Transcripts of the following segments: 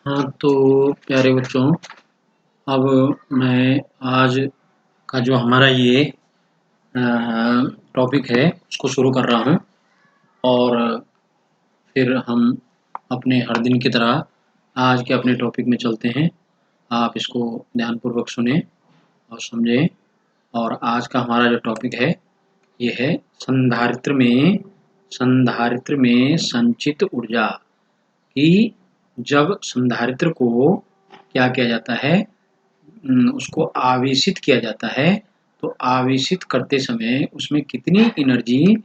हाँ, तो प्यारे बच्चों, अब मैं आज का जो हमारा ये टॉपिक है उसको शुरू कर रहा हूँ और फिर हम अपने हर दिन की तरह आज के अपने टॉपिक में चलते हैं। आप इसको ध्यानपूर्वक सुनें और समझें। और आज का हमारा जो टॉपिक है ये है संधारित्र में संचित ऊर्जा कि जब संधारित्र को क्या किया जाता है, उसको आवेशित किया जाता है, तो आवेशित करते समय उसमें कितनी एनर्जी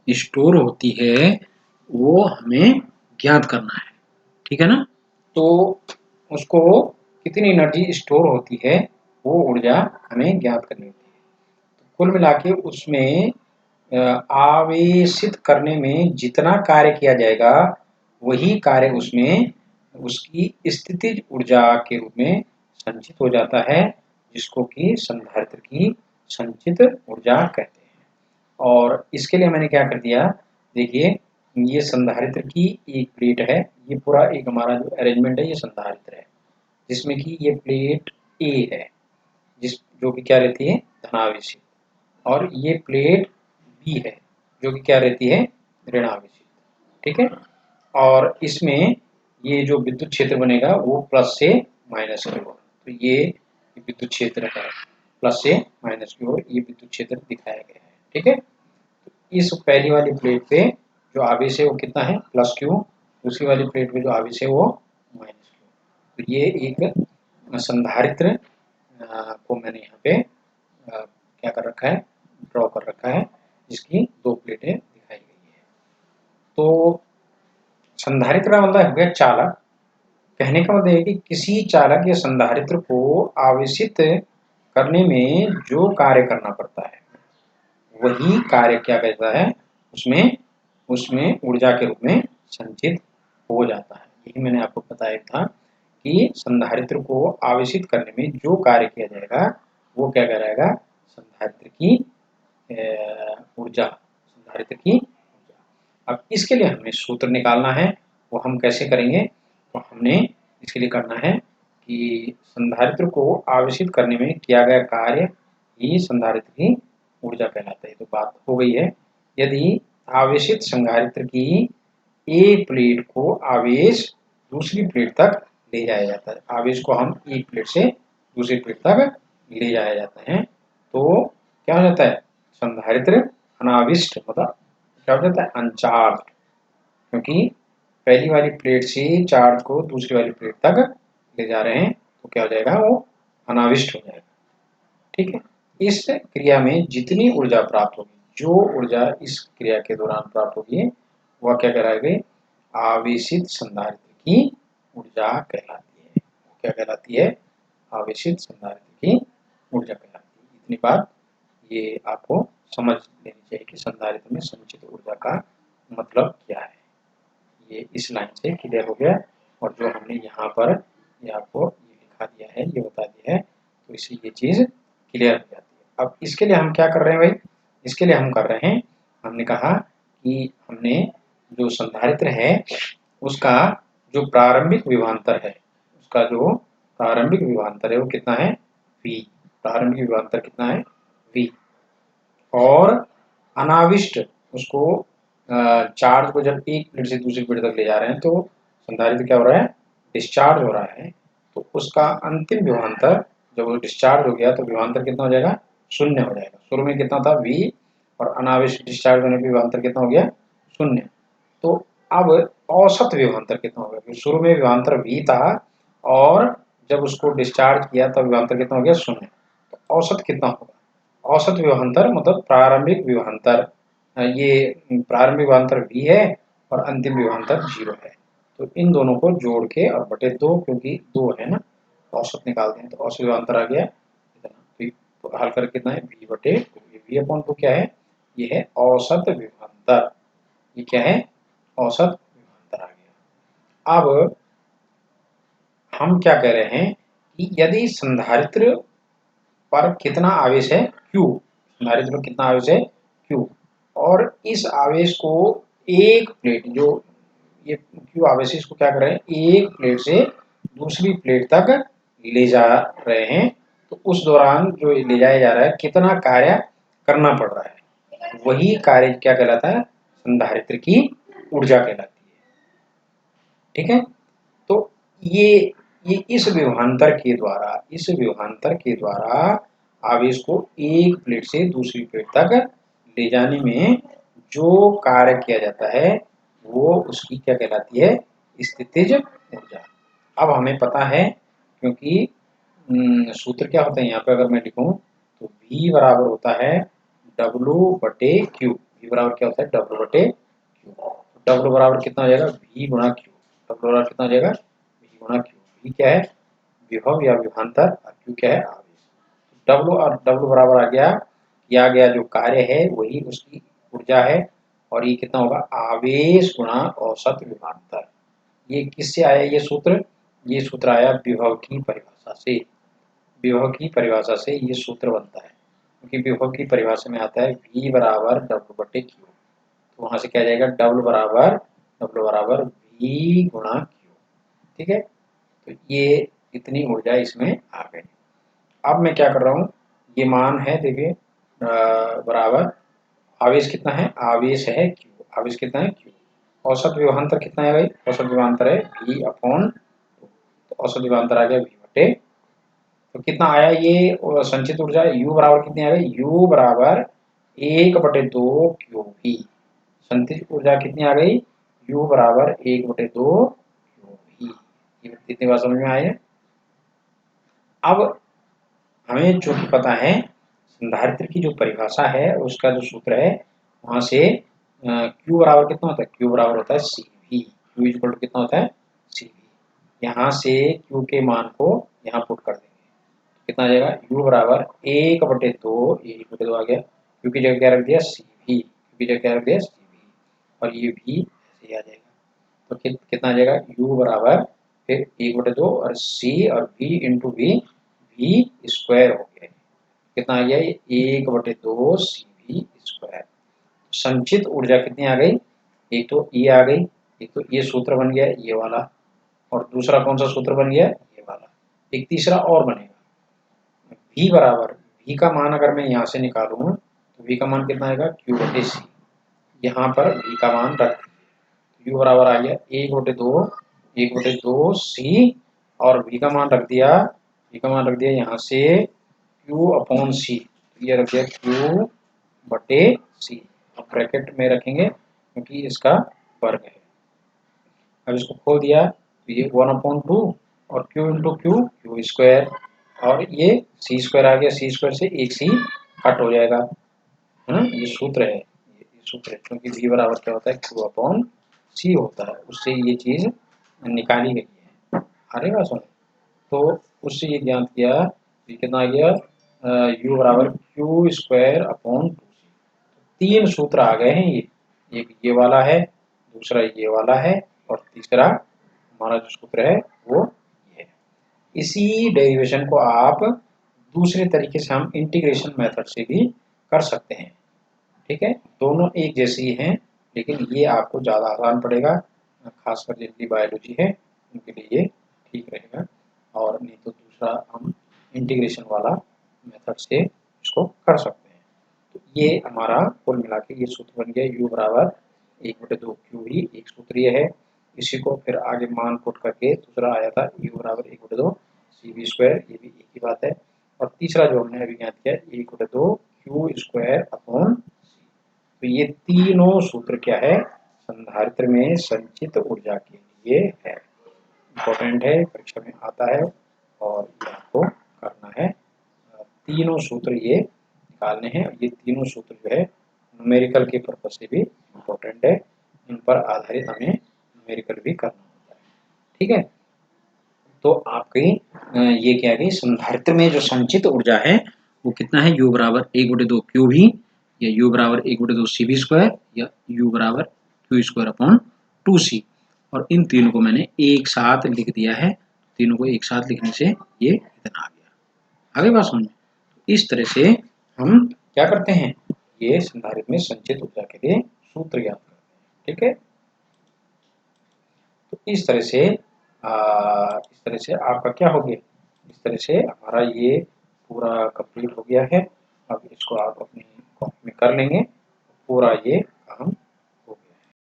स्टोर होती है वो हमें ज्ञात करना है। ठीक है ना? तो उसको कितनी एनर्जी स्टोर होती है वो ऊर्जा हमें ज्ञात करनी होती है। तो कुल मिला के उसमें आवेशित करने में जितना कार्य किया जाएगा वही कार्य उसमें उसकी स्थितिज ऊर्जा के रूप में संचित हो जाता है, जिसको कि संधारित्र की संचित ऊर्जा कहते हैं। और इसके लिए मैंने क्या कर दिया, देखिए ये संधारित्र की एक प्लेट है, ये पूरा एक हमारा जो अरेंजमेंट है ये संधारित्र है, जिसमें कि ये प्लेट ए है जो कि क्या रहती है, धनावेशित, और ये प्लेट बी है जो कि क्या रहती है, ऋणावेशित। ठीक है, और इसमें ये जो विद्युत क्षेत्र बनेगा वो प्लस से माइनस की ओर, तो ये विद्युत क्षेत्र है, प्लस से माइनस की ओर ये विद्युत क्षेत्र दिखाया गया है। ठीक है, तो इस पहली वाली प्लेट पे जो आवेश है वो कितना है, प्लस क्यू, दूसरी वाली प्लेट पे जो आवेश है वो माइनस क्यू। तो ये एक संधारित्र को मैंने यहाँ पे क्या कर रखा है, ड्रॉ कर रखा है, जिसकी दो प्लेटें दिखाई गई है। तो संधारित्र का मतलब हो गया चालक। कहने का मतलब है कि किसी चालक या संधारित्र को आवेशित करने में जो कार्य करना पड़ता है वही कार्य क्या कहता है, उसमें उसमें ऊर्जा के रूप में संचित हो जाता है। यही मैंने आपको बताया था कि संधारित्र को आवेशित करने में जो कार्य किया जाएगा वो क्या कहलाएगा, संधारित्र की ऊर्जा, संधारित्र की ऊर्जा। अब इसके लिए हमें सूत्र निकालना है, वो हम कैसे करेंगे, तो हमने इसके लिए करना है कि संधारित्र को आवेशित करने में किया गया कार्य ही संधारित्र की ऊर्जा कहलाता है। तो बात हो गई है, यदि आवेशित संधारित्र की एक प्लेट को आवेश दूसरी प्लेट तक ले जाया जाता है, आवेश को हम एक प्लेट से दूसरी प्लेट तक ले जाया जाता है, तो क्या हो जाता है, संधारित्र अनाविष्ट मतलब क्या हो जाता है, अनचार्ज, क्योंकि पहली वाली प्लेट से चार्ज को दूसरी वाली प्लेट तक ले जा रहे हैं, तो क्या हो जाएगा, वो अनाविष्ट हो जाएगा। ठीक है, इस क्रिया में जितनी ऊर्जा प्राप्त होगी, जो ऊर्जा इस क्रिया के दौरान प्राप्त होगी वह क्या कहलाएगी, आवेशित संधारित्र की ऊर्जा कहलाती है। क्या कहलाती है, आवेशित संधारित्र की ऊर्जा कहलाती है। इतनी बात ये आपको समझ लेनी चाहिए कि संधारित्र में संचित ऊर्जा का मतलब क्या है। ये इस लाइन से क्लियर हो गया, और जो हमने यहाँ पर ये आपको ये लिखा दिया है, ये बता दिया है, तो इससे ये चीज़ क्लियर हो जाती है। अब इसके लिए हम क्या कर रहे हैं भाई, इसके लिए हम कर रहे हैं, हमने कहा कि हमने जो संधारित्र है उसका जो प्रारंभिक विभवांतर है, उसका जो प्रारंभिक विभवांतर है वो कितना है, V। प्रारंभिक विभवांतर कितना है, V। और अनाविष्ट उसको चार्ज को जब एक प्लेट से दूसरी प्लेट तक ले जा रहे हैं तो संधारित्र क्या हो रहा है, डिस्चार्ज हो रहा है, तो उसका अंतिम विभवांतर जब वो डिस्चार्ज हो गया तो विभवांतर कितना हो जाएगा, शून्य हो जाएगा। शुरू में कितना था, V, और अनाविष्ट डिस्चार्ज होने पर विभवांतर कितना हो गया, शून्य। तो अब औसत विभवांतर कितना होगा, शुरू में विभवांतर V था और जब उसको डिस्चार्ज किया तब विभवांतर कितना हो गया, शून्य। तो औसत कितना होगा, औसत विभवांतर मतलब प्रारंभिक विभवांतर, ये प्रारंभिक विभवांतर V है और अंतिम विभवांतर 0 है, तो इन दोनों को जोड़ के और बटे 2, क्योंकि 2 है ना, तो औसत निकालते हैं, तो औसत विभवांतर आ गया इतना, तो हल करके कितना है, V बटे 2। V अपॉन 2 क्या है, ये है औसत विभवांतर, ये क्या है, औसत विभवांतर आ गया। अब हम क्या कह रहे हैं कि यदि संधारित्र पर कितना आवेश है, Q, संधारित्र पर कितना आवेश है, Q, और इस आवेश को एक प्लेट, जो ये Q आवेश इसको क्या कर रहे हैं, एक प्लेट से दूसरी प्लेट तक ले जा रहे हैं, तो उस दौरान जो ले जाया जा रहा है कितना कार्य करना पड़ रहा है, वही कार्य क्या कहलाता है, संधारित्र की ऊर्जा कहलाती है। ठीक है, तो ये इस विभवांतर के द्वारा आवेश को एक प्लेट से दूसरी प्लेट तक ले जाने में जो कार्य किया जाता है वो उसकी क्या कहलाती है, स्थितिज ऊर्जा। अब हमें पता है, क्योंकि सूत्र क्या होता है यहाँ पे अगर मैं लिखूं तो V बराबर होता है W/Q। V बराबर क्या होता है, W/Q। W बराबर कितना हो जाएगा, V गुणा Q। W बराबर कितना हो जाएगा, V गुणा Q। V क्या है, विभव या विभवांतर, और Q क्या है, आवेश। W और W बराबर आ गया, किया गया जो कार्य है वही उसकी ऊर्जा है, और ये कितना होगा, आवेश गुणा औसत विभवांतर। ये किससे आया ये सूत्र, ये सूत्र आया विभव की परिभाषा से। विभव की परिभाषा से ये सूत्र बनता है, क्योंकि विभव की परिभाषा में आता है V बराबर W/Q। तो वहां से क्या जाएगा, W बराबर V गुणा Q। ठीक है, तो ये इतनी ऊर्जा इसमें आ गई। अब मैं क्या कर रहा हूँ, ये मान है देखिए बराबर, आवेश कितना है, आवेश है Q, आवेश कितना है Q। औसत विभवांतर कितना है भाई, औसत विभवांतर है V/2। तो औसत विभवांतर आ गया V/, तो कितना आया ये संचित ऊर्जा, U बराबर कितनी आ गई, U बराबर 1/2 QV। संचित ऊर्जा कितनी आ गई, U बराबर 1/2 QV। ये कितनी बार समझ में आए। अब हमें जो कि पता है, संधारित्र की जो परिभाषा है उसका जो सूत्र है वहां से Q बराबर कितना होता है, Q बराबर होता है CV। Q इक्वल टू कितना होता है, CV। यहाँ से Q के मान को यहाँ पुट कर देंगे, कितना आ जाएगा, U बराबर 1/2 आ गया, Q की जगह क्या रख दिया, CV। Q की जगह क्या रख दिया, CV, और ये भी ऐसे ही आ जाएगा। तो कितना आ जाएगा, U बराबर फिर 1/2 और C और V into V, V square हो गया, कितना आ गया, 1/2 CV स्क्वायर। संचित ऊर्जा कितनी आ गई, एक तो ये आ गई, एक तो ये सूत्र बन गया ये वाला, और दूसरा कौन सा सूत्र बन गया, ये वाला। एक तीसरा और बनेगा, V बराबर, V का मान अगर मैं यहाँ से निकालूं तो V का मान कितना आएगा, Q/C। यहाँ पर V का मान रख दीजिए, U बराबर आ गया 1/2 C, और V का मान रख दिया, V का मान रख दिया यहाँ से Q/C। ये रख दिया Q/C। अब ब्रैकेट में रखेंगे क्योंकि इसका वर्ग है। अब इसको खोल दिया तो ये 1/2 और Q इंटू Q स्क्वायर, और ये C स्क्वायर आ गया, C स्क्वायर से एक C कट हो जाएगा, है ना। ये सूत्र है, ये सूत्र है, क्योंकि V बराबर क्या होता है, Q/C होता है, उससे ये चीज निकाली गई है। अरे बात सुन, तो उससे ये ज्ञात किया, ये कितना आ गया, U बराबर Q²/2C। तीन सूत्र आ गए हैं, ये एक ये वाला है, दूसरा ये वाला है, और तीसरा हमारा जो सूत्र है वो ये है। इसी डेरिवेशन को आप दूसरे तरीके से हम इंटीग्रेशन मेथड से भी कर सकते हैं। ठीक है, दोनों एक जैसी हैं, लेकिन ये आपको ज़्यादा आसान पड़ेगा, खासकर जिनकी बायोलॉजी है उनके लिए ये ठीक रहेगा, और नहीं तो दूसरा हम इंटीग्रेशन वाला मेथड से इसको कर सकते हैं। तो ये हमारा कुल मिला के ये सूत्र बन गया, U बराबर 1/2 QV, एक सूत्र ये है। इसी को फिर आगे मान पुट करके दूसरा आया था U बराबर 1/2 CV स्क्वायर, ये भी एक ही बात है। और तीसरा जो हमने अभी ज्ञात किया 1/2 Q²/C। तो ये तीनों सूत्र क्या है, संधारित्र में संचित ऊर्जा के लिए है। इम्पोर्टेंट है, परीक्षा में आता है और ये आपको करना है। तीनों सूत्र ये निकालने हैं, ये तीनों सूत्र जो है न्यूमेरिकल के पर्पज से भी इम्पोर्टेंट है, इन पर आधारित हमें न्यूमेरिकल भी करना होता है। ठीक है, तो आपकी ये क्या है, संधारित्र में जो संचित ऊर्जा है वो कितना है, U बराबर 1/2 QV, या U बराबर 1/2 CV स्क्वायर, या U बराबर Q²/2C। और इन तीनों को मैंने एक साथ लिख दिया है, तीनों को एक साथ लिखने से ये इतना आ गया। आगे बात समझ, इस तरह से हम क्या करते हैं, ये संधारित्र में संचित ऊर्जा के लिए सूत्र याद करते हैं। ठीक है, तो इस तरह से इस तरह से आपका क्या हो गया, इस तरह से हमारा ये पूरा कंप्लीट हो गया है। अब इसको आप अपनी कॉपी में कर लेंगे, पूरा ये